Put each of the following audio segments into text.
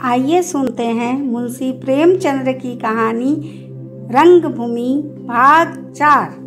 आइए सुनते हैं मुंशी प्रेमचंद्र की कहानी रंगभूमि भाग 4।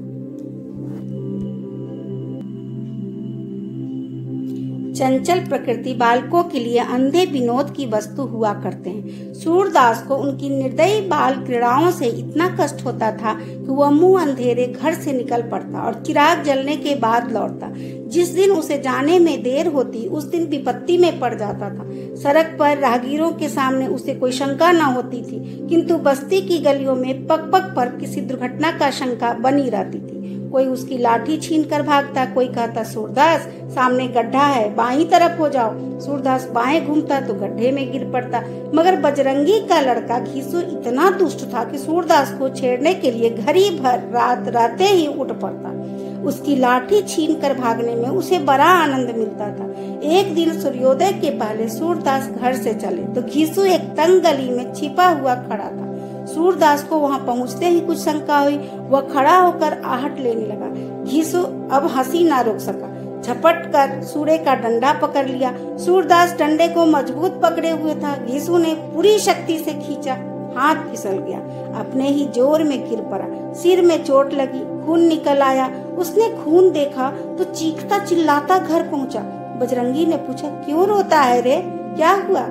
चंचल प्रकृति बालकों के लिए अंधे विनोद की वस्तु हुआ करते हैं। सूरदास को उनकी निर्दयी बाल क्रीड़ाओं से इतना कष्ट होता था कि वह मुंह अंधेरे घर से निकल पड़ता और चिराग जलने के बाद लौटता। जिस दिन उसे जाने में देर होती उस दिन विपत्ति में पड़ जाता था। सड़क पर राहगीरों के सामने उसे कोई शंका न होती थी, किंतु बस्ती की गलियों में पग पग पर किसी दुर्घटना का शंका बनी रहती थी। कोई उसकी लाठी छीन कर भागता, कोई कहता सूरदास सामने गड्ढा है, बाईं तरफ हो जाओ। सूरदास बाएं घूमता तो गड्ढे में गिर पड़ता। मगर बजरंगी का लड़का घीसू इतना दुष्ट था कि सूरदास को छेड़ने के लिए घड़ी भर रात रहते ही उठ पड़ता। उसकी लाठी छीन कर भागने में उसे बड़ा आनंद मिलता था। एक दिन सूर्योदय के पहले सूरदास घर से चले तो घीसू एक तंग गली में छिपा हुआ खड़ा था। सूरदास को वहां पहुंचते ही कुछ शंका हुई। वह खड़ा होकर आहट लेने लगा। घीसू अब हंसी ना रोक सका, झपट कर सूरे का डंडा पकड़ लिया। सूरदास डंडे को मजबूत पकड़े हुए था। घीसू ने पूरी शक्ति से खींचा, हाथ फिसल गया, अपने ही जोर में गिर पड़ा। सिर में चोट लगी, खून निकल आया। उसने खून देखा तो चीखता चिल्लाता घर पहुंचा। बजरंगी ने पूछा, क्यों रोता है रे, क्या हुआ?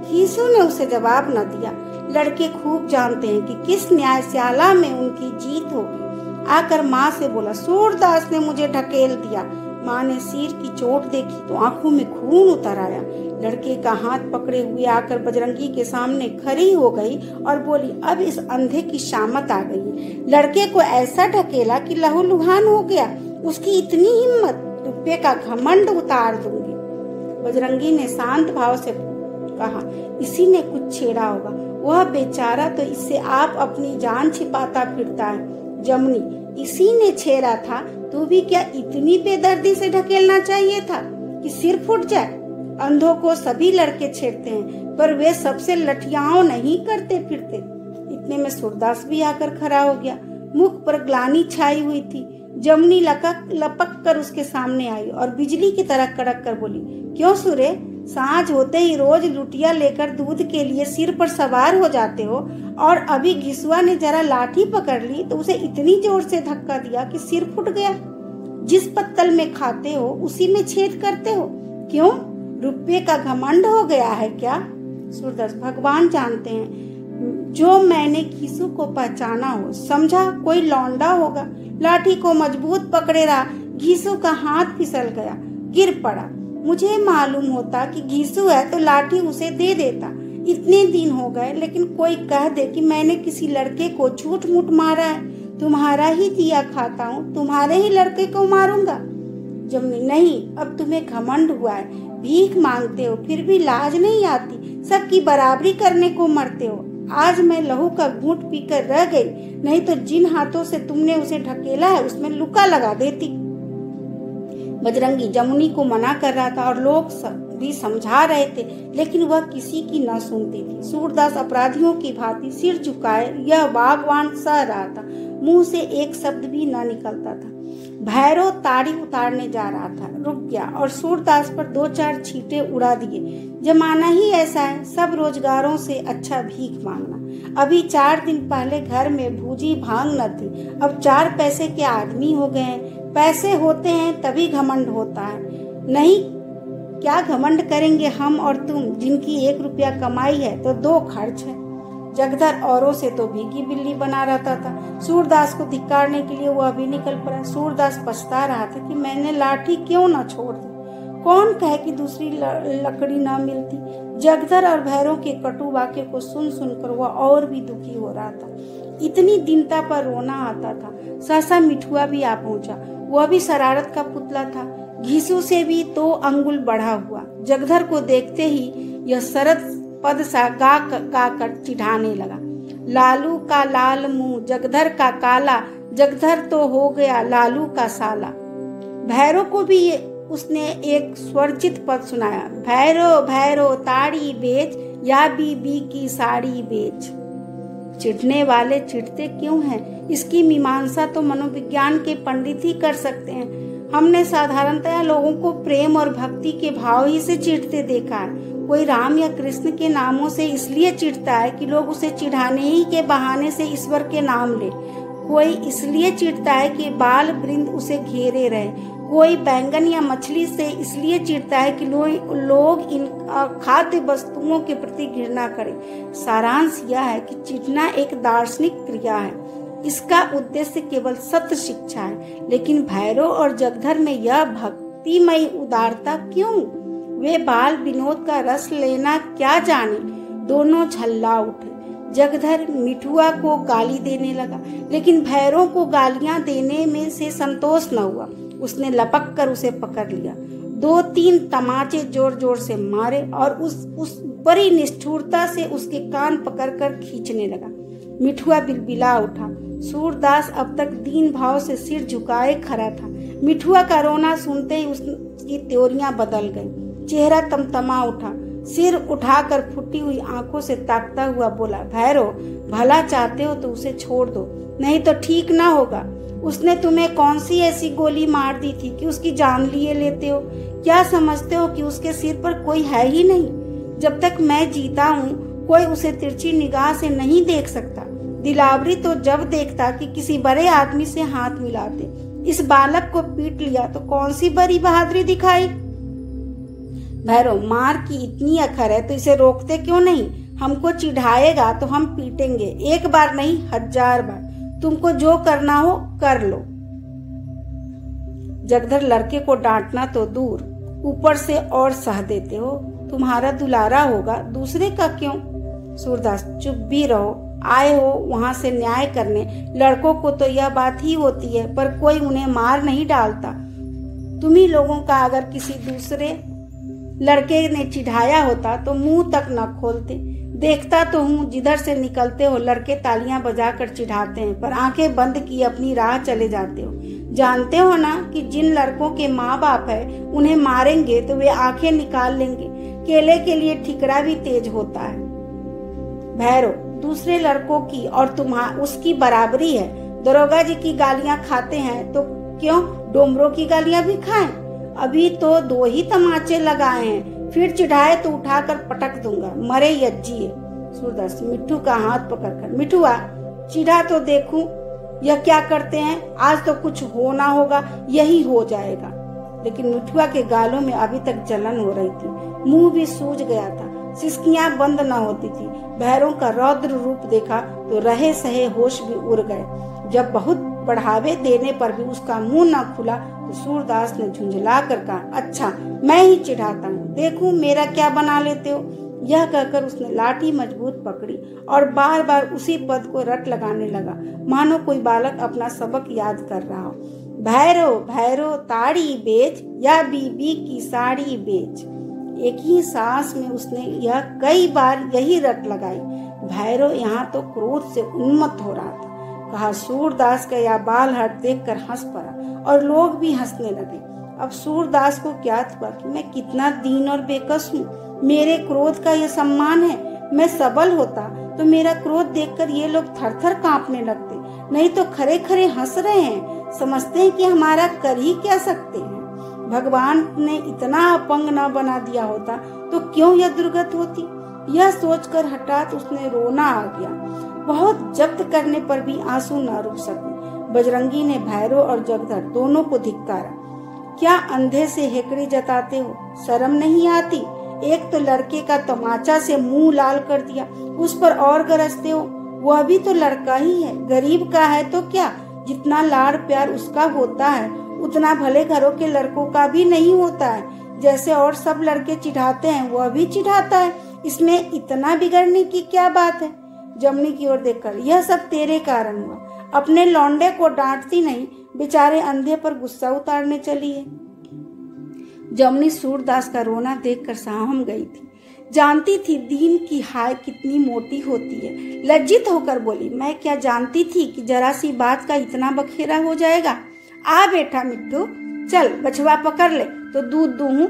घीसू ने उसे जवाब न दिया। लड़के खूब जानते हैं कि किस न्यायशाला में उनकी जीत होगी। आकर माँ से बोला, सूरदास ने मुझे ढकेल दिया। माँ ने सिर की चोट देखी तो आंखों में खून उतर आया। लड़के का हाथ पकड़े हुए आकर बजरंगी के सामने खड़ी हो गई और बोली, अब इस अंधे की शामत आ गई। लड़के को ऐसा ढकेला कि लहूलुहान हो गया। उसकी इतनी हिम्मत, रुपये का घमंड उतार दूंगी। बजरंगी ने शांत भाव से कहा, इसी ने कुछ छेड़ा होगा। वह बेचारा तो इससे आप अपनी जान छिपाता फिरता है। जमुनी, इसी ने छेड़ा था तो भी क्या इतनी बेदर्दी से ढकेलना चाहिए था कि सिर फूट जाए? अंधों को सभी लड़के छेड़ते हैं, पर वे सबसे लठियाओं नहीं करते फिरते। इतने में सूरदास भी आकर खड़ा हो गया। मुख पर ग्लानि छाई हुई थी। जमुनी लपक कर उसके सामने आई और बिजली की तरह कड़क कर बोली, क्यों सूरे, सांझ होते ही रोज लुटिया लेकर दूध के लिए सिर पर सवार हो जाते हो, और अभी घिसुआ ने जरा लाठी पकड़ ली तो उसे इतनी जोर से धक्का दिया कि सिर फूट गया। जिस पत्तल में खाते हो उसी में छेद करते हो। क्यों, रुपये का घमंड हो गया है क्या? सूरदास, भगवान जानते हैं। जो मैंने घीसू को पहचाना हो, समझा कोई लौंडा होगा। लाठी को मजबूत पकड़े रहा, घीसू का हाथ फिसल गया, गिर पड़ा। मुझे मालूम होता कि घीसू है तो लाठी उसे दे देता। इतने दिन हो गए, लेकिन कोई कह दे कि मैंने किसी लड़के को झूठ मूठ मारा है। तुम्हारा ही दिया खाता हूँ, तुम्हारे ही लड़के को मारूंगा। जमुनी, नहीं, अब तुम्हें घमंड हुआ है। भीख मांगते हो फिर भी लाज नहीं आती। सबकी बराबरी करने को मरते हो। आज मैं लहू का घूंट पीकर रह गई, नहीं तो जिन हाथों से तुमने उसे ढकेला है उसमें लुका लगा देती। बजरंगी जमुनी को मना कर रहा था और लोग भी समझा रहे थे, लेकिन वह किसी की न सुनती थी। सूरदास अपराधियों की भांति सिर झुकाए यह बागवान सह रहा था। मुंह से एक शब्द भी न निकलता था। भैरव ताड़ी उतारने जा रहा था, रुक गया और सूरदास पर 2-4 छींटे उड़ा दिए। जमाना ही ऐसा है, सब रोजगारों से अच्छा भीख मांगना। अभी 4 दिन पहले घर में भूजी भांग न थी, अब 4 पैसे के आदमी हो गए हैं। पैसे होते हैं तभी घमंड होता है, नहीं क्या घमंड करेंगे हम और तुम, जिनकी 1 रुपया कमाई है तो 2 खर्च है। जगधर औरों से तो भीगी बिल्ली बना रहता था। सूरदास को धिक्कारने के लिए वह भी निकल पड़ा। सूरदास पछता रहा था कि मैंने लाठी क्यों न छोड़ दी। कौन कहे कि दूसरी लकड़ी न मिलती। जगधर और भैरव के कटु वाक्य को सुन सुनकर वह और भी दुखी हो रहा था। इतनी दीनता पर रोना आता था। सहसा मिठुआ भी आ पहुंचा। वह भी शरारत का पुतला था, घीसू से भी 2 अंगुल बढ़ा हुआ। जगधर को देखते ही यह शरद पद सा गा कर चिढ़ाने लगा, लालू का लाल मुंह, जगधर का काला, जगधर तो हो गया लालू का साला। भैरव को भी उसने एक स्वरचित पद सुनाया, भैरव भैरव ताड़ी बेच या बीबी की साड़ी बेच। चिढ़ने वाले चिढ़ते क्यों हैं? इसकी मीमांसा तो मनोविज्ञान के पंडित ही कर सकते हैं। हमने साधारणतया लोगों को प्रेम और भक्ति के भाव ही से चिढ़ते देखा है। कोई राम या कृष्ण के नामों से इसलिए चिढ़ता है कि लोग उसे चिढ़ाने ही के बहाने से ईश्वर के नाम ले। कोई इसलिए चिढ़ता है कि बाल वृंद उसे घेरे रहे। कोई बैंगन या मछली से इसलिए चिढ़ता है कि लोग इन खाद्य वस्तुओं के प्रति घृणा करें। सारांश यह है कि चिढ़ना एक दार्शनिक क्रिया है। इसका उद्देश्य केवल सत्य शिक्षा है। लेकिन भैरव और जगधर में यह भक्तिमय उदारता क्यों? वे बाल विनोद का रस लेना क्या जाने। दोनों झल्ला उठे। जगधर मिठुआ को गाली देने लगा, लेकिन भैरव को गालियां देने में से संतोष न हुआ। उसने लपक कर उसे पकड़ लिया, 2-3 तमाचे जोर जोर से मारे और उस बड़ी निष्ठुरता से उसके कान पकड़कर खींचने लगा। मिठुआ बिलबिला उठा। सूरदास अब तक दीन भाव से सिर झुकाए खड़ा था। मिठुआ का रोना सुनते ही उसकी त्योरियां बदल गई। चेहरा तमतमा उठा। सिर उठाकर फूटी हुई आंखों से ताकता हुआ बोला, भैरव, भला चाहते हो तो उसे छोड़ दो, नहीं तो ठीक ना होगा। उसने तुम्हें कौन सी ऐसी गोली मार दी थी कि उसकी जान लिए लेते हो? क्या समझते हो कि उसके सिर पर कोई है ही नहीं? जब तक मैं जीता हूँ कोई उसे तिरछी निगाह से नहीं देख सकता। दिलावरी तो जब देखता कि किसी बड़े आदमी से हाथ मिलाते। इस बालक को पीट लिया तो कौन सी बड़ी बहादुरी दिखाई? भैरव, मार की इतनी अखर है तो इसे रोकते क्यों नहीं? हमको चिढ़ाएगा तो हम पीटेंगे, 1 बार नहीं 1000 बार। तुमको जो करना हो कर लो। जगधर लड़के को डांटना तो दूर, ऊपर से और सह देते हो। तुम्हारा दुलारा होगा, दूसरे का क्यों? सूरदास, चुप भी रहो। आए हो वहां से न्याय करने। लड़कों को तो यह बात ही होती है, पर कोई उन्हें मार नहीं डालता। तुम्ही लोगों का अगर किसी दूसरे लड़के ने चिढ़ाया होता तो मुंह तक न खोलते। देखता तो हूँ जिधर से निकलते हो लड़के तालियां बजाकर चिढ़ाते हैं, पर आंखें बंद की अपनी राह चले जाते हो। जानते हो ना कि जिन लड़कों के माँ बाप है उन्हें मारेंगे तो वे आंखें निकाल लेंगे। केले के लिए ठिकरा भी तेज होता है। भैरव, दूसरे लड़कों की और उसकी बराबरी है। दरोगा जी की गालियां खाते हैं तो क्यों डोमरों की गालियां भी खाएं? अभी तो 2 ही तमाचे लगाए हैं, फिर चिढ़ाए तो उठाकर पटक दूंगा, मरे यज्जिए। सूरदास मिट्ठू का हाथ पकड़कर, मिठुआ, चिढ़ा तो देखूं यह क्या करते हैं। आज तो कुछ होना होगा, यही हो जाएगा। लेकिन मिठुआ के गालों में अभी तक जलन हो रही थी, मुंह भी सूज गया था, सिसकियां बंद न होती थी। भैरव का रौद्र रूप देखा तो रहे सहे होश भी उड़ गए। जब बहुत बढ़ावे देने पर भी उसका मुंह न खुला तो सूरदास ने झुंझला कर कहा, अच्छा मैं ही चिढ़ाता हूँ, देखूं मेरा क्या बना लेते हो। यह कहकर उसने लाठी मजबूत पकड़ी और बार बार उसी पद को रट लगाने लगा, मानो कोई बालक अपना सबक याद कर रहा हो। भैरव भैरव ताड़ी बेच या बीबी की साड़ी बेच। एक ही सांस में उसने यह कई बार यही रट लगाई। भैरव यहाँ तो क्रोध से उन्मत्त हो रहा था। कहा, सूरदास का यह बाल हट देखकर हंस पड़ा और लोग भी हंसने लगे। अब सूरदास को ज्ञात हुआ कि मैं कितना दीन और बेकस हूँ। मेरे क्रोध का यह सम्मान है। मैं सबल होता तो मेरा क्रोध देखकर ये लोग थर थर कांपने लगते, नहीं तो खरे खरे हंस रहे हैं, समझते हैं कि हमारा कर ही क्या सकते हैं। भगवान ने इतना अपंग न बना दिया होता तो क्यों यह दुर्गत होती। यह सोचकर हठात उसने रोना आ गया। बहुत जब्त करने पर भी आंसू न रुक सके। बजरंगी ने भैरव और जगधर दोनों को धिक्कारा। क्या अंधे से हेकड़ी जताते हो, शर्म नहीं आती? एक तो लड़के का तमाचा से मुंह लाल कर दिया, उस पर और गरजते हो। वह भी तो लड़का ही है, गरीब का है तो क्या, जितना लाड़ प्यार उसका होता है उतना भले घरों के लड़कों का भी नहीं होता है। जैसे और सब लड़के चिढ़ाते हैं वह भी चिढ़ाता है, इसमें इतना बिगड़ने की क्या बात है। जमनी की ओर देखकर, यह सब तेरे कारण हुआ। अपने लौंडे को डांटती नहीं, बेचारे अंधे पर गुस्सा उतारने चली है। जमनी सूरदास का रोना देखकर सहम गई थी। जानती थी दीन की हाय कितनी मोटी होती है। लज्जित होकर बोली, मैं क्या जानती थी कि जरा सी बात का इतना बखेरा हो जाएगा। आ बेटा मिट्टू, चल बछवा पकड़ ले तो दूध दूहूं।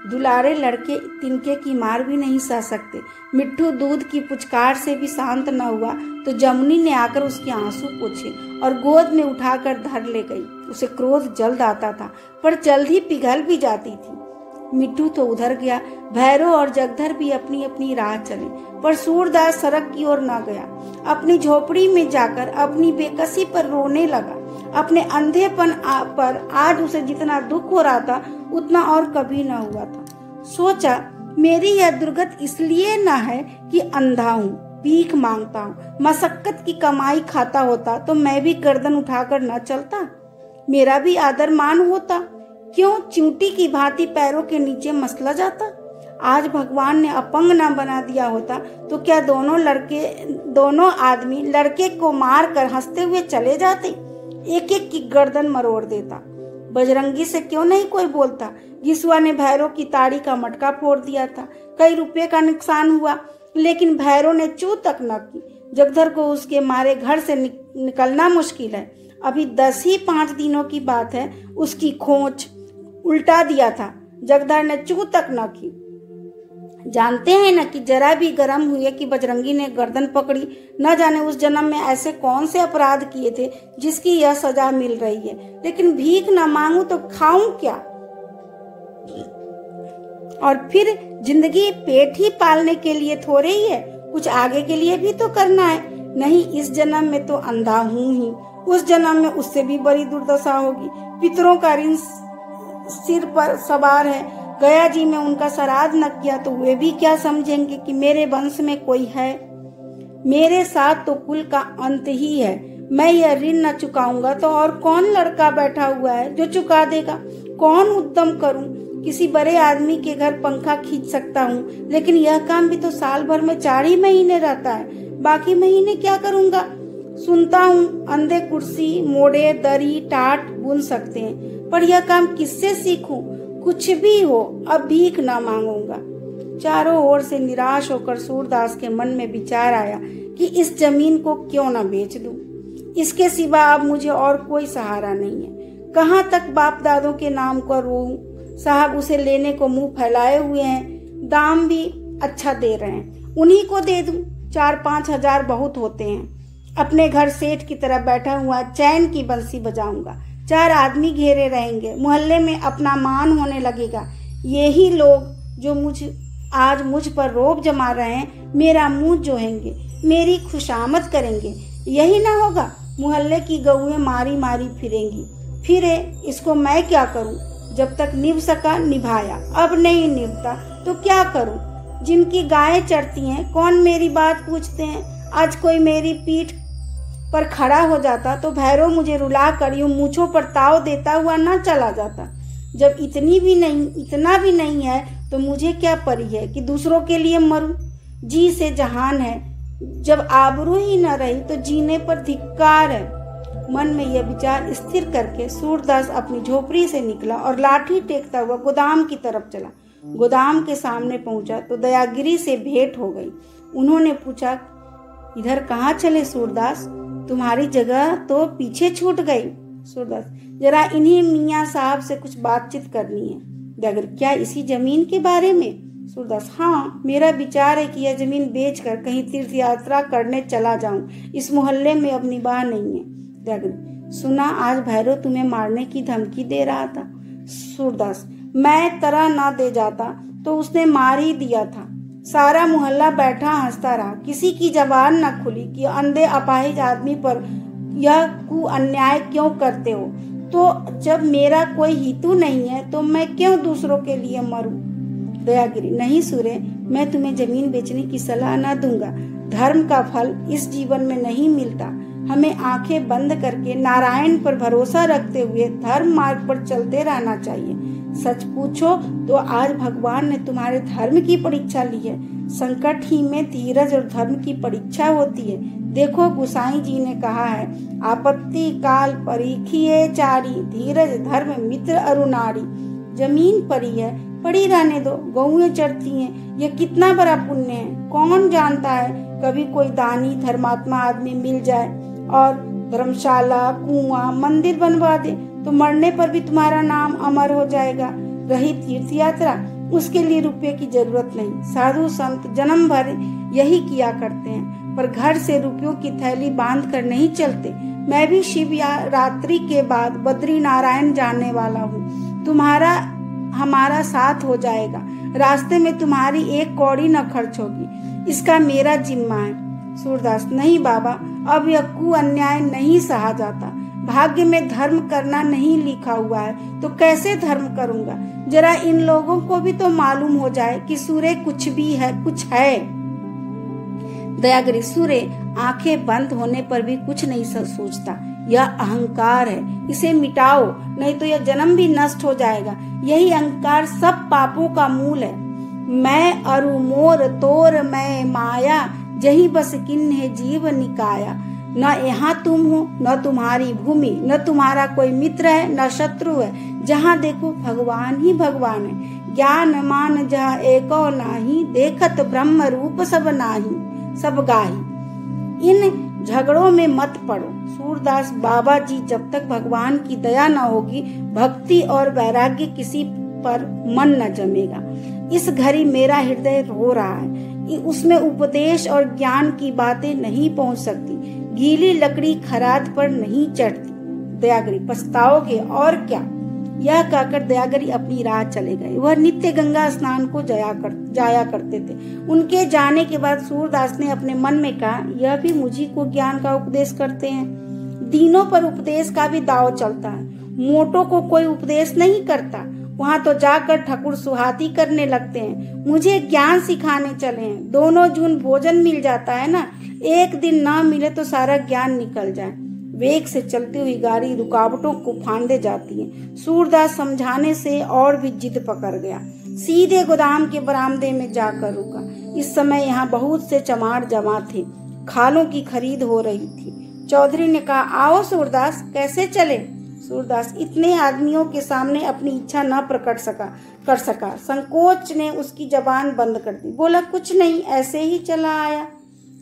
दुलारे लड़के तिनके की मार भी नहीं सह सकते। मिट्ठू दूध की पुचकार से भी शांत न हुआ तो जमुनी ने आकर उसके आंसू पोंछे और गोद में उठाकर धर ले गई। उसे क्रोध जल्द आता था पर जल्द ही पिघल भी जाती थी। मिट्ठू तो उधर गया, भैरव और जगधर भी अपनी अपनी राह चले, पर सूरदास सड़क की ओर न गया। अपनी झोपड़ी में जाकर अपनी बेकसी पर रोने लगा। अपने अंधेपन पर आज उसे जितना दुख हो रहा था उतना और कभी न हुआ था। सोचा, मेरी यह दुर्गत इसलिए न है कि अंधा हूँ, भीख मांगता हूँ। मशक्कत की कमाई खाता होता तो मैं भी गर्दन उठाकर न चलता, मेरा भी आदर मान होता। क्यों चिंटी की भांति पैरों के नीचे मसला जाता? आज भगवान ने अपंग न बना दिया होता तो क्या दोनों आदमी लड़के को मार कर हंसते हुए चले जाते, एक एक की गर्दन मरोड़ देता। बजरंगी से क्यों नहीं कोई बोलता? गिसुआ ने भैरव की ताड़ी का मटका फोड़ दिया था, कई रुपए का नुकसान हुआ, लेकिन भैरव ने चू तक न की। जगधर को उसके मारे घर से निकलना मुश्किल है। अभी 10 ही 5 दिनों की बात है, उसकी खोंच उल्टा दिया था, जगधर ने चू तक न की। जानते हैं न कि जरा भी गर्म हुए कि बजरंगी ने गर्दन पकड़ी। न जाने उस जन्म में ऐसे कौन से अपराध किए थे जिसकी यह सजा मिल रही है। लेकिन भीख न मांगू तो खाऊं क्या? और फिर जिंदगी पेट ही पालने के लिए थोड़े ही है, कुछ आगे के लिए भी तो करना है। नहीं, इस जन्म में तो अंधा हूं ही, उस जन्म में उससे भी बड़ी दुर्दशा होगी। पितरों का ऋण सिर पर सवार है। गया जी में उनका श्राद्ध न किया तो वे भी क्या समझेंगे कि मेरे वंश में कोई है। मेरे साथ तो कुल का अंत ही है। मैं यह ऋण न चुकाऊंगा तो और कौन लड़का बैठा हुआ है जो चुका देगा? कौन उद्यम करूं? किसी बड़े आदमी के घर पंखा खींच सकता हूँ, लेकिन यह काम भी तो साल भर में 4 ही महीने रहता है। बाकी महीने क्या करूंगा? सुनता हूँ अंधे कुर्सी, मोड़े, दरी, टाट बुन सकते हैं, पर यह काम किससे सीखूं? कुछ भी हो, अब भीख ना मांगूंगा। चारों ओर से निराश होकर सूरदास के मन में विचार आया कि इस जमीन को क्यों ना बेच दूं। इसके सिवा अब मुझे और कोई सहारा नहीं है। कहाँ तक बाप दादों के नाम को रोऊं? साहब उसे लेने को मुंह फैलाए हुए हैं, दाम भी अच्छा दे रहे हैं, उन्हीं को दे दूं। 4-5 हजार बहुत होते हैं। अपने घर सेठ की तरह बैठा हुआ चैन की बंसी बजाऊंगा। 4 आदमी घेरे रहेंगे, मोहल्ले में अपना मान होने लगेगा। यही लोग जो आज मुझ पर रोब जमा रहे हैं, मेरा मुंह जोहेंगे, मेरी खुशामद करेंगे। यही ना होगा, मोहल्ले की गऊएं मारी मारी फिरेंगी। फिरे, इसको मैं क्या करूं? जब तक निभ सका निभाया, अब नहीं निभता तो क्या करूं? जिनकी गायें चरती हैं, कौन मेरी बात पूछते हैं? आज कोई मेरी पीठ पर खड़ा हो जाता तो भैरव मुझे रुला कर यूं मूंछों पर ताव देता हुआ न चला जाता। जब इतना भी नहीं है तो मुझे क्या परी है कि दूसरों के लिए मरूं? जी से जहान है, जब आबरू ही न रही तो जीने पर धिक्कार है। मन में यह विचार स्थिर करके सूरदास अपनी झोपड़ी से निकला और लाठी टेकता हुआ गोदाम की तरफ चला। गोदाम के सामने पहुंचा तो दयागिरी से भेंट हो गई। उन्होंने पूछा, इधर कहाँ चले सूरदास? तुम्हारी जगह तो पीछे छूट गई। सूरदास, जरा इन्हीं मियाँ साहब से कुछ बातचीत करनी है। दयागिरी, क्या इसी जमीन के बारे में? सूरदास, हाँ, मेरा विचार है कि यह जमीन बेचकर कहीं तीर्थ यात्रा करने चला जाऊं। इस मोहल्ले में अब निवाह नहीं है। दयागिरी, सुना आज भैरव तुम्हें मारने की धमकी दे रहा था। सूरदास, मैं तरह ना दे जाता तो उसने मार ही दिया था। सारा मोहल्ला बैठा हंसता रहा, किसी की जबान न खुली कि अंधे अपाहिज आदमी पर यह कु अन्याय क्यों करते हो। तो जब मेरा कोई हितू नहीं है तो मैं क्यों दूसरों के लिए मरूं? दयागिरी, नहीं सूरे, मैं तुम्हें जमीन बेचने की सलाह न दूंगा। धर्म का फल इस जीवन में नहीं मिलता। हमें आंखें बंद करके नारायण पर भरोसा रखते हुए धर्म मार्ग पर चलते रहना चाहिए। सच पूछो तो आज भगवान ने तुम्हारे धर्म की परीक्षा ली है। संकट ही में धीरज और धर्म की परीक्षा होती है। देखो, गोसाई जी ने कहा है, आपत्ति काल परीखिए चारी, धीरज धर्म मित्र अरुणारी। जमीन पड़ी है, पड़ी रहने दो, गऊएं चरती हैं, यह कितना बड़ा पुण्य है। कौन जानता है, कभी कोई दानी धर्मात्मा आदमी मिल जाए और धर्मशाला, कुआं, मंदिर बनवा दे तो मरने पर भी तुम्हारा नाम अमर हो जाएगा। रही तीर्थ यात्रा, उसके लिए रुपये की जरूरत नहीं। साधु संत जन्म भर यही किया करते हैं, पर घर से रुपयों की थैली बांध कर नहीं चलते। मैं भी शिव रात्रि के बाद बद्री नारायण जाने वाला हूँ। तुम्हारा हमारा साथ हो जाएगा। रास्ते में तुम्हारी एक कौड़ी न खर्च होगी, इसका मेरा जिम्मा है। सूरदास, नहीं बाबा, अब यह कुअन्याय नहीं सहा जाता। भाग्य में धर्म करना नहीं लिखा हुआ है तो कैसे धर्म करूंगा। जरा इन लोगों को भी तो मालूम हो जाए कि सूर्य कुछ भी है, कुछ है। दयागिरी, सूर्य आंखें बंद होने पर भी कुछ नहीं सोचता। यह अहंकार है, इसे मिटाओ, नहीं तो यह जन्म भी नष्ट हो जाएगा। यही अहंकार सब पापों का मूल है। मैं अरु मोर तोर मैं माया, जही बस किन्हे जीव निकाया। न यहाँ तुम हो, न तुम्हारी भूमि, न तुम्हारा कोई मित्र है, न शत्रु है। जहाँ देखो भगवान ही भगवान है। ज्ञान मान जहाँ एको नाही, देखत ब्रह्म रूप सब नाही सब गाही। इन झगड़ों में मत पड़ो। सूरदास, बाबा जी, जब तक भगवान की दया न होगी, भक्ति और वैराग्य किसी पर मन न जमेगा। इस घड़ी मेरा हृदय रो रहा है, उसमें उपदेश और ज्ञान की बातें नहीं पहुंच सकती। गीली लकड़ी खराद पर नहीं चढ़ती। दयागिरी, पछताओगे और क्या। यह कहकर दयागिरी अपनी राह चले गए। वह नित्य गंगा स्नान को जाया करते थे। उनके जाने के बाद सूरदास ने अपने मन में कहा, यह भी मुझी को ज्ञान का उपदेश करते हैं। दीनों पर उपदेश का भी दाव चलता है, मोटों को कोई उपदेश नहीं करता। वहाँ तो जाकर ठकुर सुहाती करने लगते हैं। मुझे ज्ञान सिखाने चले हैं। दोनों जून भोजन मिल जाता है ना, एक दिन ना मिले तो सारा ज्ञान निकल जाए। वेग से चलती हुई गाड़ी रुकावटों को फांदे जाती है। सूरदास समझाने से और भी जिद पकड़ गया। सीधे गोदाम के बरामदे में जाकर रुका। इस समय यहाँ बहुत से चमार जमा थे। खालों की खरीद हो रही थी। चौधरी ने कहा, आओ सूरदास, कैसे चले। सूरदास इतने आदमियों के सामने अपनी इच्छा न प्रकट कर सका। संकोच ने उसकी जबान बंद कर दी। बोला, कुछ नहीं, ऐसे ही चला आया।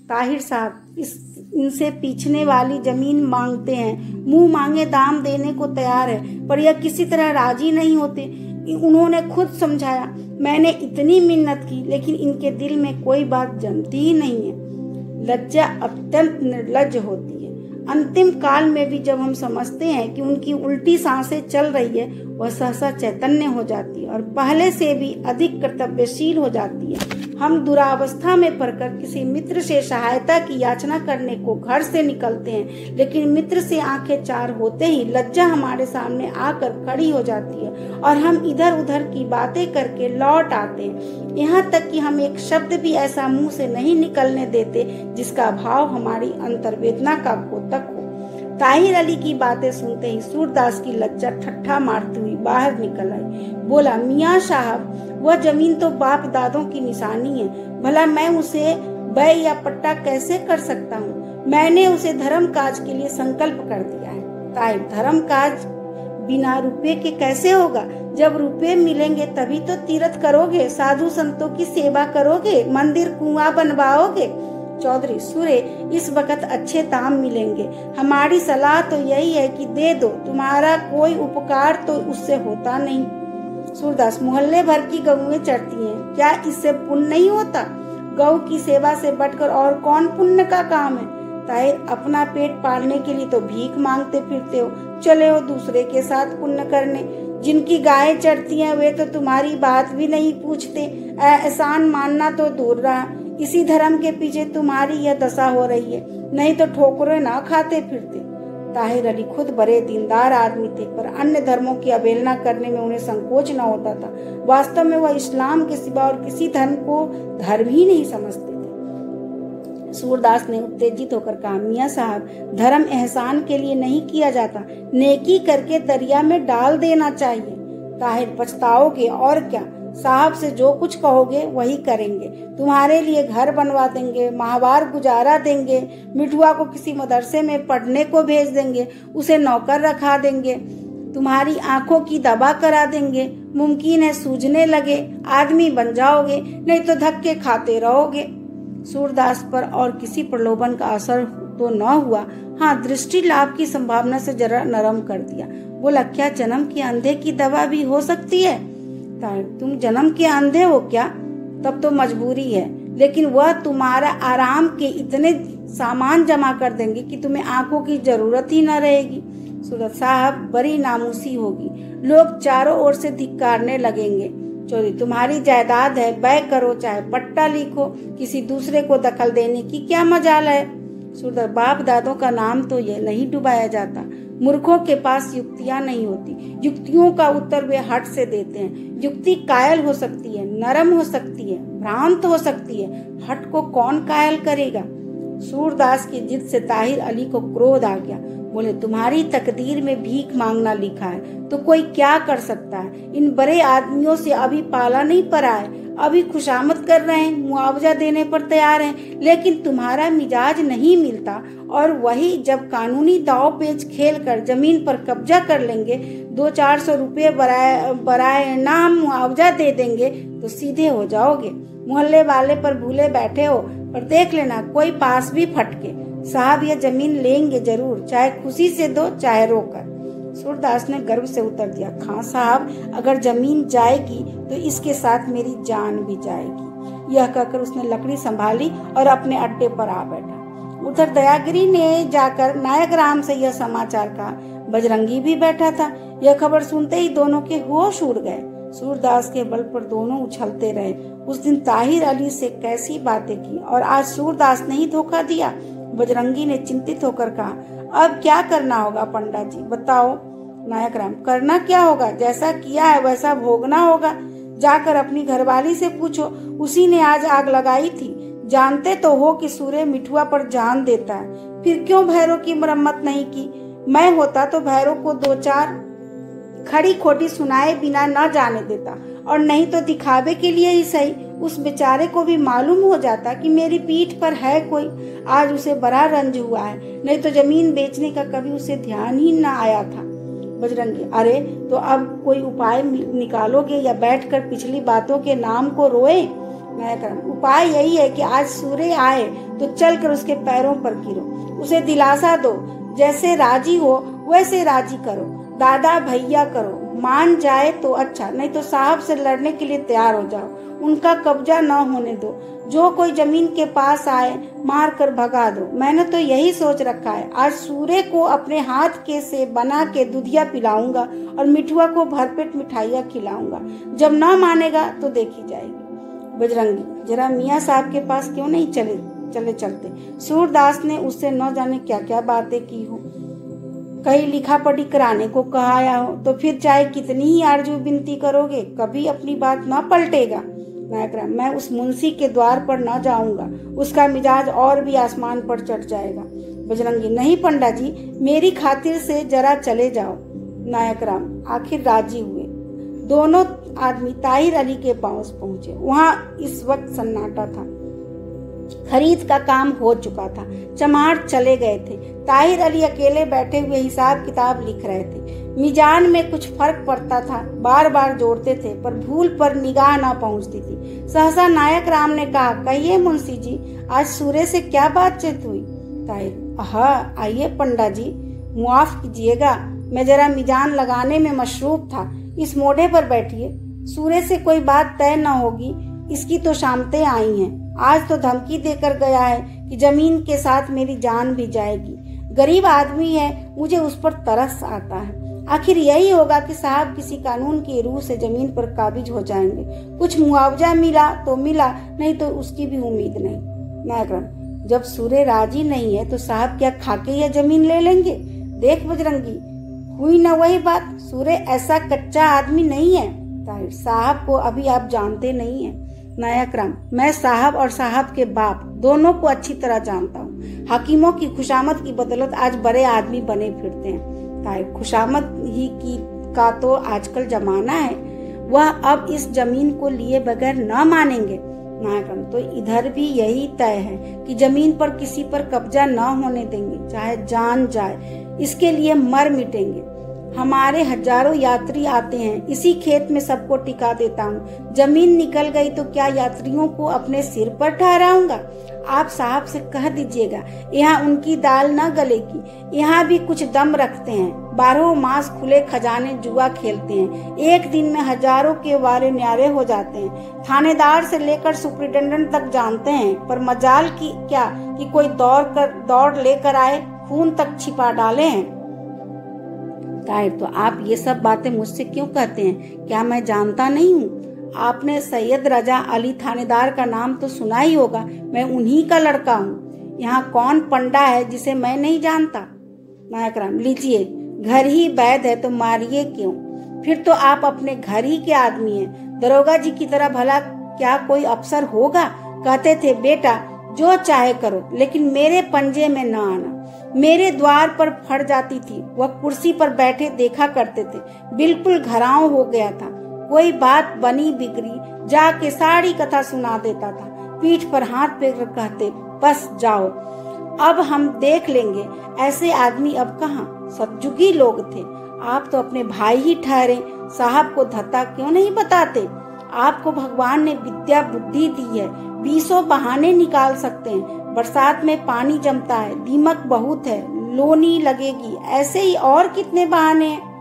ताहिर साहब इनसे पीछने वाली जमीन मांगते हैं, मुंह मांगे दाम देने को तैयार है, पर यह किसी तरह राजी नहीं होते। उन्होंने खुद समझाया, मैंने इतनी मिन्नत की, लेकिन इनके दिल में कोई बात जमती ही नहीं है। लज्जा अत्यंत निर्लज्ज होती है। अंतिम काल में भी जब हम समझते हैं कि उनकी उल्टी सांसें चल रही है, वह सहसा चैतन्य हो जाती है और पहले से भी अधिक कर्तव्यशील हो जाती है। हम दुरावस्था में पड़कर किसी मित्र से सहायता की याचना करने को घर से निकलते हैं, लेकिन मित्र से आंखें चार होते ही लज्जा हमारे सामने आकर खड़ी हो जाती है और हम इधर उधर की बातें करके लौट आते हैं। यहाँ तक कि हम एक शब्द भी ऐसा मुंह से नहीं निकलने देते जिसका भाव हमारी अंतर्वेदना का द्योतक हो। ताहिर अली की बातें सुनते ही सूरदास की लज्जा ठट्ठा मारती हुई बाहर निकल आई। बोला, मियाँ साहब, वह जमीन तो बाप दादों की निशानी है, भला मैं उसे बै या पट्टा कैसे कर सकता हूँ। मैंने उसे धर्म काज के लिए संकल्प कर दिया है। ताहिर, धर्म काज बिना रुपये के कैसे होगा। जब रुपये मिलेंगे तभी तो तीर्थ करोगे, साधु संतों की सेवा करोगे, मंदिर कुआं बनवाओगे। चौधरी, सूर्य इस वक्त अच्छे दाम मिलेंगे। हमारी सलाह तो यही है कि दे दो, तुम्हारा कोई उपकार तो उससे होता नहीं। सूरदास, मोहल्ले भर की गऊएं चढ़ती हैं, क्या इससे पुण्य नहीं होता। गौ की सेवा से बढ़कर और कौन पुण्य का काम है। ताहिर, अपना पेट पालने के लिए तो भीख मांगते फिरते हो, चले हो दूसरे के साथ पुण्य करने। जिनकी गायें चढ़ती हैं वे तो तुम्हारी बात भी नहीं पूछते। एहसान मानना तो दूर रहा, इसी धर्म के पीछे तुम्हारी यह दशा हो रही है, नहीं तो ठोकरें ना खाते फिरते। ताहिर अली खुद बड़े दीनदार आदमी थे, पर अन्य धर्मों की अवहेलना करने में उन्हें संकोच न होता था। वास्तव में वह इस्लाम के सिवा और किसी धर्म को धर्म ही नहीं समझते थे। सूरदास ने उत्तेजित होकर कहा, मियाँ साहब, धर्म एहसान के लिए नहीं किया जाता, नेकी करके दरिया में डाल देना चाहिए। ताहिर, पछताओगे और क्या। साहब से जो कुछ कहोगे वही करेंगे। तुम्हारे लिए घर बनवा देंगे, माहवार गुजारा देंगे, मिठुआ को किसी मदरसे में पढ़ने को भेज देंगे, उसे नौकर रखा देंगे, तुम्हारी आंखों की दवा करा देंगे। मुमकिन है सूझने लगे, आदमी बन जाओगे, नहीं तो धक्के खाते रहोगे। सूरदास पर और किसी प्रलोभन का असर तो न हुआ। हाँ, दृष्टि लाभ की संभावना से जरा नरम कर दिया। बोला, क्या जन्म के अंधे की दवा भी हो सकती है। तुम जन्म के अंधे हो क्या? तब तो मजबूरी है, लेकिन वह तुम्हारा आराम के इतने सामान जमा कर देंगे कि तुम्हें आंखों की जरूरत ही न रहेगी। सूरत साहब बड़ी नामूसी होगी, लोग चारों ओर से धिक्कारने लगेंगे। चोरी तुम्हारी जायदाद है, बै करो चाहे पट्टा लिखो, किसी दूसरे को दखल देने की क्या मजाल है। सूरत बाप दादों का नाम तो ये नहीं डुबाया जाता। मूर्खों के पास युक्तियां नहीं होती, युक्तियों का उत्तर वे हट से देते हैं। युक्ति कायल हो सकती है, नरम हो सकती है, भ्रांत हो सकती है, हट को कौन कायल करेगा। सूरदास की जिद से ताहिर अली को क्रोध आ गया। बोले, तुम्हारी तकदीर में भीख मांगना लिखा है तो कोई क्या कर सकता है। इन बड़े आदमियों से अभी पाला नहीं पड़ा है, अभी खुशामद कर रहे हैं, मुआवजा देने पर तैयार हैं, लेकिन तुम्हारा मिजाज नहीं मिलता। और वही जब कानूनी दाव पेच खेल कर जमीन पर कब्जा कर लेंगे, 200-400 रुपये बराए नाम मुआवजा दे देंगे तो सीधे हो जाओगे। मोहल्ले वाले पर भूले बैठे हो, पर देख लेना कोई पास भी फटके। साहब यह जमीन लेंगे जरूर, चाहे खुशी से दो चाहे रोकर। सूरदास ने गर्व से उत्तर दिया, खां साहब अगर जमीन जाएगी तो इसके साथ मेरी जान भी जाएगी। यह कहकर उसने लकड़ी संभाली और अपने अड्डे पर आ बैठा। उधर दयागिरी ने जाकर नायक राम से यह समाचार कहा। बजरंगी भी बैठा था। यह खबर सुनते ही दोनों के होश उड़ गए। सूरदास के बल पर दोनों उछलते रहे। उस दिन ताहिर अली से कैसी बातें की और आज सूरदास ने ही धोखा दिया। बजरंगी ने चिंतित होकर कहा, अब क्या करना होगा पंडा जी, बताओ। नायक राम, करना क्या होगा, जैसा किया है वैसा भोगना होगा। जाकर अपनी घरवाली से पूछो, उसी ने आज आग लगाई थी। जानते तो हो कि सूर्य मिठुआ पर जान देता है, फिर क्यों भैरव की मरम्मत नहीं की। मैं होता तो भैरव को 2-4 खड़ी खोटी सुनाए बिना न जाने देता, और नहीं तो दिखावे के लिए ही सही उस बेचारे को भी मालूम हो जाता कि मेरी पीठ पर है कोई। आज उसे बड़ा रंज हुआ है, नहीं तो जमीन बेचने का कभी उसे ध्यान ही न आया था। बजरंगी, अरे तो अब कोई उपाय निकालोगे या बैठकर पिछली बातों के नाम को रोए। नायक, उपाय यही है कि आज सूर्य आए तो चलकर उसके पैरों पर गिरो, उसे दिलासा दो, जैसे राजी हो वैसे राजी करो, दादा भैया करो। मान जाए तो अच्छा, नहीं तो साहब से लड़ने के लिए तैयार हो जाओ। उनका कब्जा न होने दो। जो कोई जमीन के पास आए मार कर भगा दो। मैंने तो यही सोच रखा है, आज सूर्य को अपने हाथ के से बना के दूधिया पिलाऊंगा और मिठुआ को भरपेट मिठाइयाँ खिलाऊंगा। जब न मानेगा तो देखी जाएगी। बजरंगी, जरा मियाँ साहब के पास क्यों नहीं चलते। सूरदास ने उससे न जाने क्या क्या बातें की हो, कहीं लिखा पढ़ी कराने को कहाया हो, तो फिर चाहे कितनी ही आरजू विनती करोगे कभी अपनी बात न पलटेगा। नायक राम, मैं उस मुंशी के द्वार पर न जाऊंगा, उसका मिजाज और भी आसमान पर चढ़ जाएगा। बजरंगी, नहीं पंडा जी, मेरी खातिर से जरा चले जाओ। नायक राम आखिर राजी हुए। दोनों आदमी ताहिर अली के पास पहुंचे। वहां इस वक्त सन्नाटा था। खरीद का काम हो चुका था, चमार चले गए थे। ताहिर अली अकेले बैठे हुए हिसाब किताब लिख रहे थे। मीजान में कुछ फर्क पड़ता था, बार बार जोड़ते थे, पर भूल पर निगाह न पहुंचती थी। सहसा नायक राम ने कहा, कहिए मुंशी जी, आज सूर्य से क्या बातचीत हुई। ताहिर, हाँ आइए पंडा जी, मुआफ कीजिएगा, मैं जरा मीजान लगाने में मशरूफ था। इस मोढ़े पर बैठिए। सूर्य से कोई बात तय न होगी, इसकी तो शामतें आई हैं। आज तो धमकी देकर गया है कि जमीन के साथ मेरी जान भी जाएगी। गरीब आदमी है, मुझे उस पर तरस आता है। आखिर यही होगा कि साहब किसी कानून की रूह से जमीन पर काबिज हो जाएंगे। कुछ मुआवजा मिला तो मिला, नहीं तो उसकी भी उम्मीद नहीं। नायक, जब सूर्य राजी नहीं है तो साहब क्या खाके या जमीन ले लेंगे। देख बजरंगी, हुई न वही बात। सूर्य ऐसा कच्चा आदमी नहीं है। ताहिर, साहब को अभी आप जानते नहीं हैं। नायक राम, मैं साहब और साहब के बाप दोनों को अच्छी तरह जानता हूँ। हकीमों की खुशामद की बदौलत आज बड़े आदमी बने फिरते हैं। ताहिर, खुशामद ही का तो आजकल जमाना है। वह अब इस जमीन को लिए बगैर न मानेंगे। नायक राम, तो इधर भी यही तय है कि जमीन पर किसी पर कब्जा न होने देंगे, चाहे जान जाए, इसके लिए मर मिटेंगे। हमारे हजारों यात्री आते हैं, इसी खेत में सबको टिका देता हूँ। जमीन निकल गई तो क्या यात्रियों को अपने सिर पर ठहराऊंगा? आप साहब से कह दीजिएगा, यहाँ उनकी दाल न गलेगी। यहाँ भी कुछ दम रखते हैं, 12 मास खुले खजाने जुआ खेलते हैं। एक दिन में हजारों के वारे न्यारे हो जाते हैं। थानेदार से लेकर सुपरिटेंडेंट तक जानते हैं, पर मजाल की क्या कि कोई दौड़ लेकर आए, खून तक छिपा डाले हैं। ताहिर, तो आप ये सब बातें मुझसे क्यों कहते हैं? क्या मैं जानता नहीं हूँ? आपने सैयद रजा अली थानेदार का नाम तो सुना ही होगा। मैं उन्हीं का लड़का हूँ। यहाँ कौन पंडा है जिसे मैं नहीं जानता? नायक राम, लीजिए, घर ही वैद है तो मारिए क्यों? फिर तो आप अपने घर ही के आदमी हैं। दरोगा जी की तरह भला क्या कोई अफसर होगा? कहते थे, बेटा जो चाहे करो, लेकिन मेरे पंजे में न आना। मेरे द्वार पर फड़ जाती थी, वह कुर्सी पर बैठे देखा करते थे। बिल्कुल घराव हो गया था। कोई बात बनी बिगड़ी जाके सारी कथा सुना देता था। पीठ पर हाथ फेर कर कहते, बस जाओ, अब हम देख लेंगे। ऐसे आदमी अब कहाँ, सतयुगी लोग थे। आप तो अपने भाई ही ठहरे, साहब को धत्ता क्यों नहीं बताते? आपको भगवान ने विद्या बुद्धि दी है, 20 बहाने निकाल सकते हैं। बरसात में पानी जमता है, दीमक बहुत है, लोनी लगेगी, ऐसे ही और कितने बहाने हैं।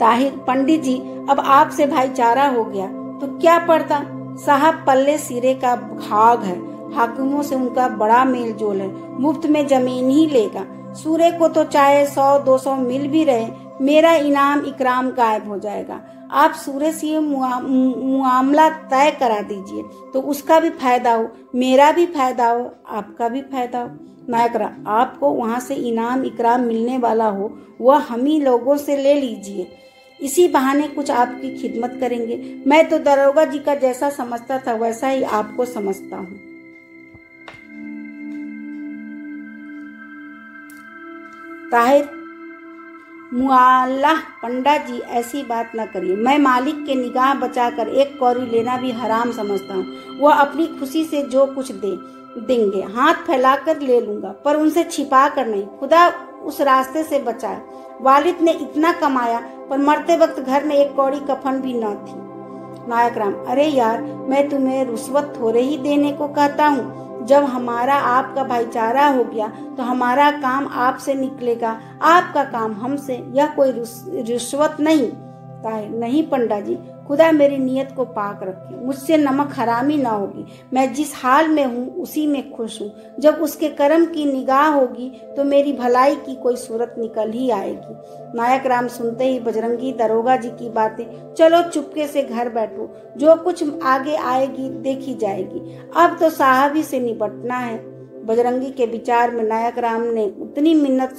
ताहिर, पंडित जी, अब आपसे भाईचारा हो गया तो क्या पड़ता? साहब पल्ले सिरे का भाग है, हाकिमों से उनका बड़ा मेल जोल है, मुफ्त में जमीन ही लेगा। सूरे को तो चाहे 100-200 मिल भी रहे, मेरा इनाम इकराम गायब हो जाएगा। आप सूरे से मुआमला तय करा दीजिए तो उसका भी फायदा हो, मेरा भी फायदा हो, आपका भी फायदा हो। नायकरा, आपको वहाँ से इनाम इकराम मिलने वाला हो, वह हम ही लोगों से ले लीजिए। इसी बहाने कुछ आपकी खिदमत करेंगे। मैं तो दरोगा जी का जैसा समझता था वैसा ही आपको समझता हूँ। ताहिर, मुआल्ला पंडा जी, ऐसी बात न करिए। मैं मालिक के निगाह बचाकर एक कौड़ी लेना भी हराम समझता हूँ। वह अपनी खुशी से जो कुछ देंगे हाथ फैलाकर ले लूंगा, पर उनसे छिपा कर नहीं। खुदा उस रास्ते से बचाए। वालिद ने इतना कमाया पर मरते वक्त घर में एक कौड़ी कफन भी न थी। नायक राम, अरे यार, मैं तुम्हें रुश्वत थोड़े ही देने को कहता हूँ। जब हमारा आपका भाईचारा हो गया तो हमारा काम आपसे निकलेगा, आपका काम हमसे। यह कोई रिश्वत नहीं। ताहिर, नहीं पंडा जी, खुदा मेरी नियत को पाक रखे, मुझसे नमक हरामी ना होगी। मैं जिस हाल में हूँ उसी में खुश हूँ। जब उसके कर्म की निगाह होगी तो मेरी भलाई की कोई सूरत निकल ही आएगी। नायक राम सुनते ही बजरंगी दरोगा जी की बातें, चलो चुपके से घर बैठो, जो कुछ आगे आएगी देखी जाएगी। अब तो साहब ही से निपटना है। बजरंगी के विचार में नायक राम ने उतनी मिन्नत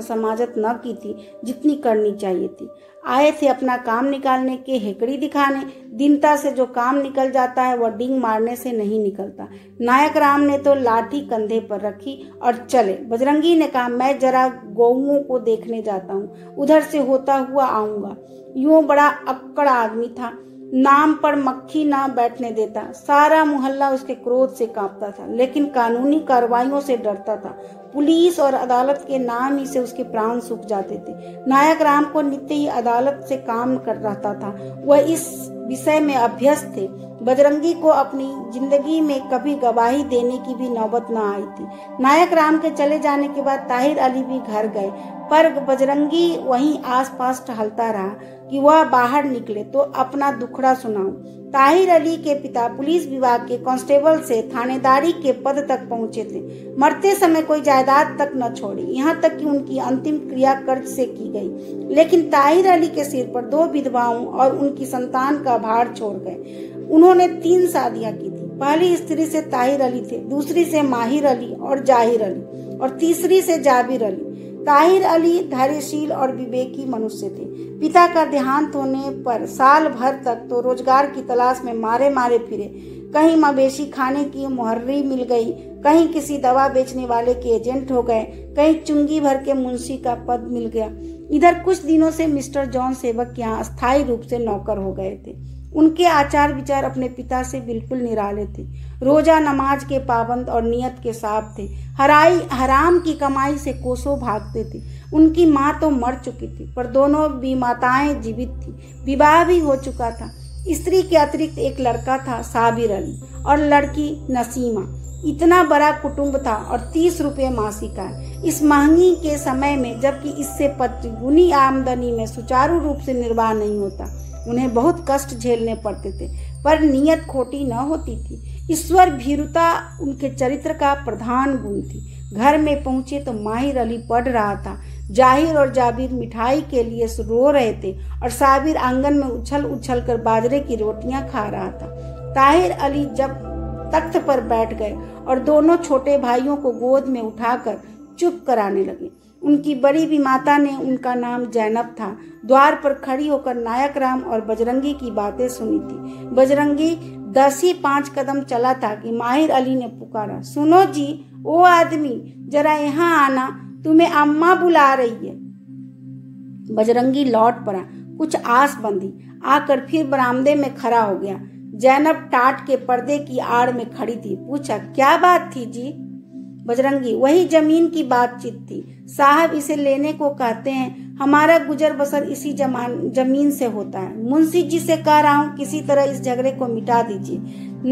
समाजत न की थी जितनी करनी चाहिए थी। आए थे अपना काम निकालने के हेकड़ी दिखाने। दीनता से जो काम निकल जाता है वह डींग मारने से नहीं निकलता। नायक राम ने तो लाठी कंधे पर रखी और चले। बजरंगी ने कहा, मैं जरा गौओं को देखने जाता हूँ, उधर से होता हुआ आऊंगा। यूं बड़ा अक्कड़ आदमी था, नाम पर मक्खी ना बैठने देता। सारा मोहल्ला उसके क्रोध से कांपता था, लेकिन कानूनी कार्रवाइयों से डरता था। पुलिस और अदालत के नाम ही से उसके प्राण सूख जाते थे। नायक राम को नित्य ही अदालत से काम कर रहता था। वह इस विषय में अभ्यस्त थे। बजरंगी को अपनी जिंदगी में कभी गवाही देने की भी नौबत न आई थी। नायक राम के चले जाने के बाद ताहिर अली भी घर गए, पर बजरंगी वहीं आसपास टहलता रहा कि वह बाहर निकले तो अपना दुखड़ा सुनाऊं। ताहिर अली के पिता पुलिस विभाग के कांस्टेबल से थानेदारी के पद तक पहुंचे थे। मरते समय कोई जायदाद तक न छोड़ी, यहाँ तक कि उनकी अंतिम क्रिया कर्ज से की गई। लेकिन ताहिर अली के सिर पर 2 विधवाओं और उनकी संतान का भार छोड़ गए। उन्होंने 3 शादियां की थी। पहली स्त्री से ताहिर अली थे, दूसरी से माहिर अली और जाहिर अली, और तीसरी से जाबिर अली। ताहिर अली धैर्यशील और विवेकी मनुष्य थे। पिता का देहांत होने पर साल भर तक तो रोजगार की तलाश में मारे मारे फिरे। कहीं मवेशी खाने की मुहर्री मिल गई, कहीं किसी दवा बेचने वाले के एजेंट हो गए, कहीं चुंगी भर के मुंशी का पद मिल गया। इधर कुछ दिनों से मिस्टर जॉन सेवक के यहाँ अस्थायी रूप से नौकर हो गए थे। उनके आचार विचार अपने पिता से बिल्कुल निराले थे। रोजा नमाज के पाबंद और नियत के साफ थे। हराम की कमाई से कोसों भागते थे। उनकी माँ तो मर चुकी थी, पर दोनों भी माताएं जीवित थी। विवाह भी हो चुका था। स्त्री के अतिरिक्त एक लड़का था, साबिर अली, और लड़की नसीमा। इतना बड़ा कुटुंब था और 30 रुपये मासिक आय। इस महंगी के समय में, जबकि इससे पचगुनी आमदनी में सुचारू रूप से निर्वाह नहीं होता, उन्हें बहुत कष्ट झेलने पड़ते थे, पर नियत खोटी न होती थी। ईश्वर भीरुता उनके चरित्र का प्रधान गुण थी। घर में पहुंचे तो माहिर अली पढ़ रहा था। जाहिर और जाबिर मिठाई के लिए रो रहे थे और साबिर आंगन में उछल उछल कर बाजरे की रोटियां खा रहा था। ताहिर अली जब तख्त पर बैठ गए और दोनों छोटे भाइयों को गोद में उठाकर चुप कराने लगे। उनकी बड़ी भी माता ने, उनका नाम जैनब था, द्वार पर खड़ी होकर नायक राम और बजरंगी की बातें सुनी थी। बजरंगी 10 ही 5 कदम चला था कि माहिर अली ने पुकारा, सुनो जी, ओ आदमी, जरा यहाँ आना, तुम्हें अम्मा बुला रही है। बजरंगी लौट पड़ा, कुछ आस बंधी, आकर फिर बरामदे में खड़ा हो गया। जैनब टाट के पर्दे की आड़ में खड़ी थी। पूछा, क्या बात थी जी? बजरंगी, वही जमीन की बातचीत थी। साहब इसे लेने को कहते हैं। हमारा गुजर बसर इसी जमीन से होता है। मुंशी जी से कह रहा हूँ, किसी तरह इस झगड़े को मिटा दीजिए।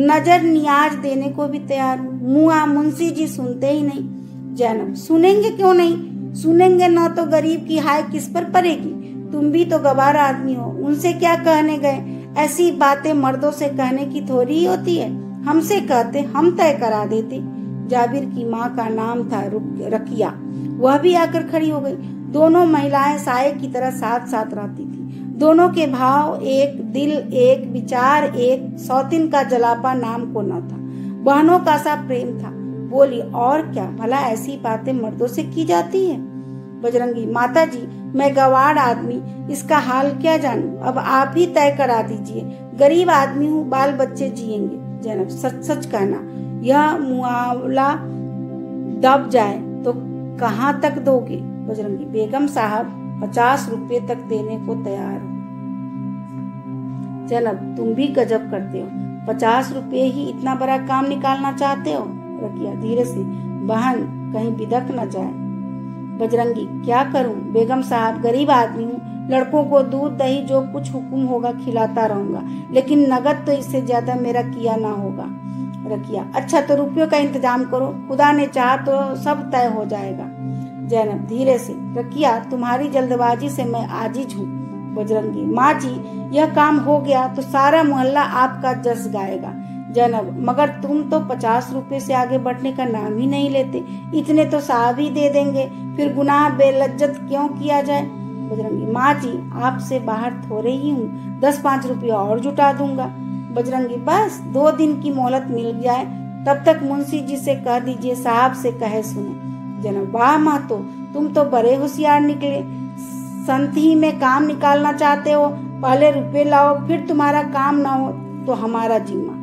नजर नियाज देने को भी तैयार हूँ। मुआ मुंशी जी सुनते ही नहीं। जैनब, सुनेंगे क्यों नहीं? सुनेंगे ना तो गरीब की हाय किस पर पड़ेगी? तुम भी तो गवार आदमी हो, उनसे क्या कहने गए? ऐसी बातें मर्दों से कहने की थोड़ी ही होती है। हमसे कहते, हम तय करा देते। जाबिर की माँ का नाम था रकिया, वह भी आकर खड़ी हो गई। दोनों महिलाएं साये की तरह साथ साथ रहती थी। दोनों के भाव एक, दिल एक, विचार एक, सौतीन का जलापा नाम को न था। बहनों का सा प्रेम था। बोली, और क्या भला ऐसी बातें मर्दों से की जाती है? बजरंगी, माता जी, मैं गवार आदमी, इसका हाल क्या जानूं? अब आप ही तय करा दीजिए। गरीब आदमी हूँ, बाल बच्चे जिएंगे। जैनब, सच सच कहना, यह मुआवला दब जाए तो कहाँ तक दोगे? बजरंगी, बेगम साहब 50 रुपये तक देने को तैयार हो। जैनब, तुम भी गजब करते हो। 50 रुपये ही इतना बड़ा काम निकालना चाहते हो? रकिया धीरे से, बहन कहीं बिदक न जाए। बजरंगी, क्या करूं बेगम साहब, गरीब आदमी हूँ। लड़कों को दूध दही जो कुछ हुक्म होगा खिलाता रहूंगा, लेकिन नगद तो इससे ज्यादा मेरा किया ना होगा। रकिया, अच्छा तो रुपयों का इंतजाम करो, खुदा ने चाहा तो सब तय हो जाएगा। जैनब धीरे से, रकिया तुम्हारी जल्दबाजी से मैं आजिज हूँ। बजरंगी, माँ जी, यह काम हो गया तो सारा मोहल्ला आपका जस गाएगा। जैनब, मगर तुम तो 50 रुपए से आगे बढ़ने का नाम ही नहीं लेते। इतने तो साहब ही दे देंगे, फिर गुनाह बेलज्जत क्यों किया जाए? बजरंगी, माँ जी, आपसे बाहर थोड़े ही हूँ, 10-5 रुपये और जुटा दूंगा। बजरंगी, बस 2 दिन की मोहलत मिल जाए, तब तक मुंशी जी से कह दीजिए साहब से कहे सुने। जैनब, वाह माँ, तो तुम तो बड़े होशियार निकले। संत ही में काम निकालना चाहते हो। पहले रुपए लाओ, फिर तुम्हारा काम ना हो तो हमारा जिम्मा।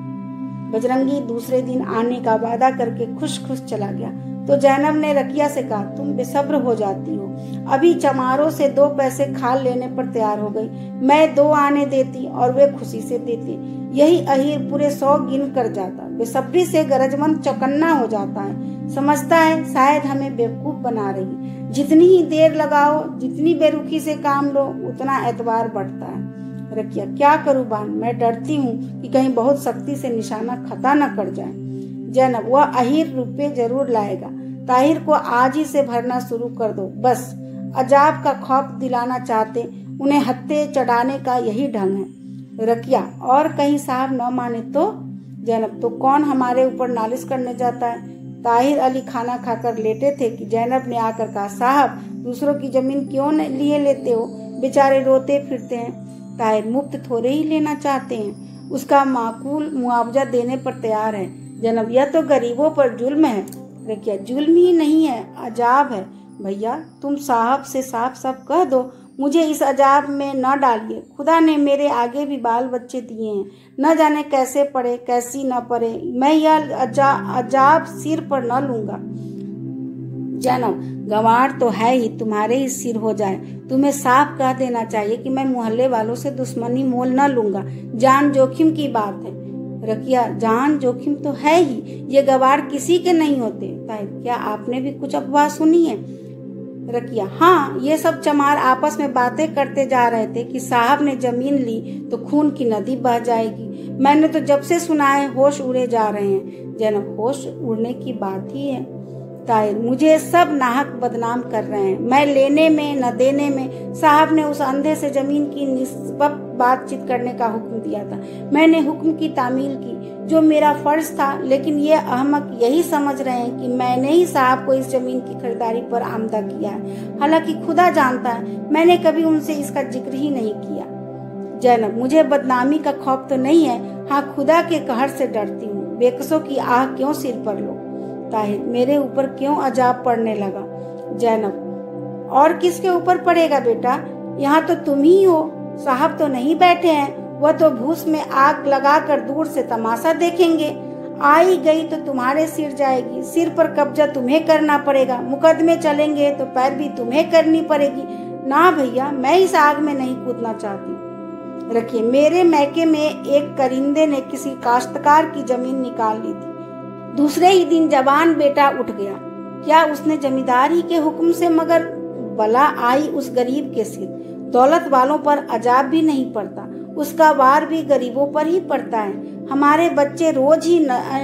बजरंगी दूसरे दिन आने का वादा करके खुश खुश चला गया तो जैनब ने रकिया से कहा, तुम बेसब्र हो जाती हो। अभी चमारों से 2 पैसे खाल लेने पर तैयार हो गई। मैं 2 आने देती और वे खुशी से देते। यही अहीर पूरे 100 गिन कर जाता। बेसब्री से गरजमंद चौकन्ना हो जाता है। समझता है शायद हमें बेवकूफ बना रही। जितनी ही देर लगाओ, जितनी बेरुखी से काम लो, उतना एतबार बढ़ता है। रकिया, क्या करूं बान, मैं डरती हूँ कि कहीं बहुत सख्ती से निशाना खता न कर जाए। जैनब, वह अहीर रुपये जरूर लाएगा। ताहिर को आज ही से भरना शुरू कर दो। बस अजाब का खौफ दिलाना चाहते, उन्हें हत्थे चढ़ाने का यही ढंग है। रकिया, और कहीं साहब न माने तो? जैनब, तो कौन हमारे ऊपर नालिश करने जाता है? ताहिर अली खाना खाकर लेटे थे कि जैनब ने आकर कहा, साहब दूसरों की जमीन क्यों लिए लेते हो? बेचारे रोते फिरते हैं। ताहिर, मुफ्त थोड़े ही लेना चाहते हैं, उसका माकूल मुआवजा देने पर तैयार है। जैनब, यह तो गरीबों पर जुल्म है। रकिया, जुल्म ही नहीं है, अजाब है। भैया तुम साहब से साफ साफ कह दो, मुझे इस अजाब में न डालिए। खुदा ने मेरे आगे भी बाल बच्चे दिए हैं, न जाने कैसे पड़े कैसी न पड़े, मैं यह अजाब सिर पर न लूंगा। जैनब, गंवार तो है ही, तुम्हारे ही सिर हो जाए। तुम्हें साफ कह देना चाहिए कि मैं मोहल्ले वालों से दुश्मनी मोल न लूंगा। जान जोखिम की बात है। रकिया, जान जोखिम तो है ही, ये गंवार किसी के नहीं होते। ताहिर, क्या आपने भी कुछ अफवाह सुनी है? रकिया, हाँ, ये सब चमार आपस में बातें करते जा रहे थे कि साहब ने जमीन ली तो खून की नदी बह जाएगी। मैंने तो जब से सुना है होश उड़े जा रहे हैं। जैनब, होश उड़ने की बात ही है। ताहिर, मुझे सब नाहक बदनाम कर रहे हैं। मैं लेने में न देने में, साहब ने उस अंधे से जमीन की निस्बत बातचीत करने का हुक्म दिया था। मैंने हुक्म की तामील की, जो मेरा फर्ज था, लेकिन ये अहमक यही समझ रहे हैं कि मैंने ही साहब को इस जमीन की खरीदारी पर आमदा किया है। हालांकि खुदा जानता है मैंने कभी उनसे इसका जिक्र ही नहीं किया। जैनब, मुझे बदनामी का खौफ तो नहीं है, हाँ खुदा के कहर से डरती हूँ। बेकसों की आह क्यों सिर पर लो? ताहिर, मेरे ऊपर क्यों अजाब पड़ने लगा? जैनब, और किसके ऊपर पड़ेगा बेटा? यहाँ तो तुम ही हो। साहब तो नहीं बैठे हैं, वह तो भूस में आग लगाकर दूर से तमाशा देखेंगे। आई गई तो तुम्हारे सिर जाएगी, सिर पर कब्जा तुम्हें करना पड़ेगा। मुकदमे चलेंगे तो पैरवी तुम्हें करनी पड़ेगी। ना भैया, मैं इस आग में नहीं कूदना चाहती। रखिए, मेरे मैके में एक करिंदे ने किसी काश्तकार की जमीन निकाल ली थी। दूसरे ही दिन जवान बेटा उठ गया। क्या उसने जमींदार ही के हुक्म से? मगर बला आई उस गरीब के सिर। दौलत वालों पर अजाब भी नहीं पड़ता, उसका वार भी गरीबों पर ही पड़ता है। हमारे बच्चे रोज ही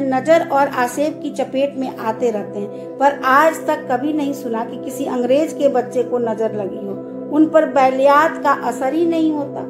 नजर और आसेब की चपेट में आते रहते हैं, पर आज तक कभी नहीं सुना कि किसी अंग्रेज के बच्चे को नजर लगी हो। उन पर बैलियात का असर ही नहीं होता।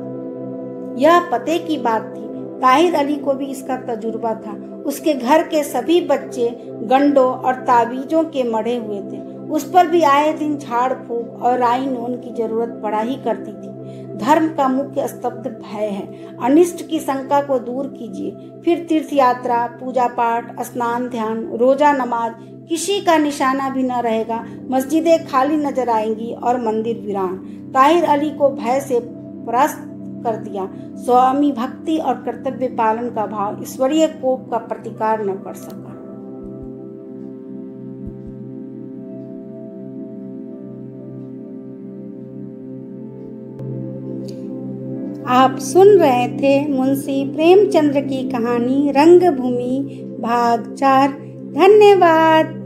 यह पते की बात थी। ताहिर अली को भी इसका तजुर्बा था। उसके घर के सभी बच्चे गंडों और तावीजों के मढ़े हुए थे। उस पर भी आए दिन झाड़ फूक और राई नून की जरूरत पड़ा ही करती थी। धर्म का मुख्य स्तब्ध भय है। अनिष्ट की शंका को दूर कीजिए, फिर तीर्थ यात्रा, पूजा पाठ, स्नान, ध्यान, रोजा, नमाज, किसी का निशाना भी न रहेगा। मस्जिदें खाली नजर आएंगी और मंदिर वीरान। ताहिर अली को भय से परास्त कर दिया। स्वामी भक्ति और कर्तव्य पालन का भाव ईश्वरीय कोप का प्रतिकार न कर सका। आप सुन रहे थे मुंशी प्रेमचंद्र की कहानी रंगभूमि भाग 4। धन्यवाद।